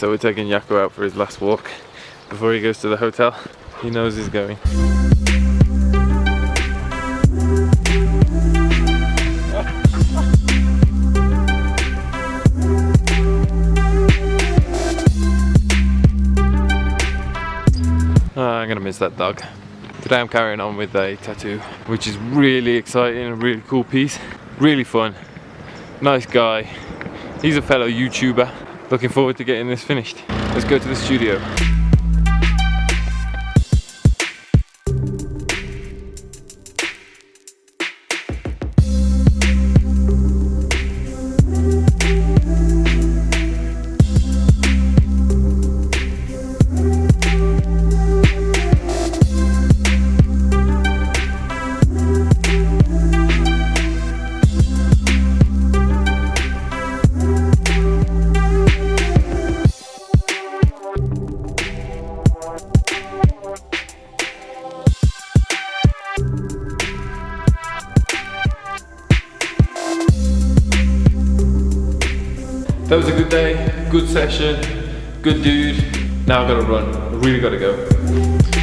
So we're taking Yako out for his last walk before he goes to the hotel. He knows he's going. I'm gonna miss that dog. Today I'm carrying on with a tattoo, which is really exciting, a really cool piece. Really fun. Nice guy. He's a fellow YouTuber. Looking forward to getting this finished. Let's go to the studio. That was a good day, good session, good dude. Now I've got to run. I really got to go.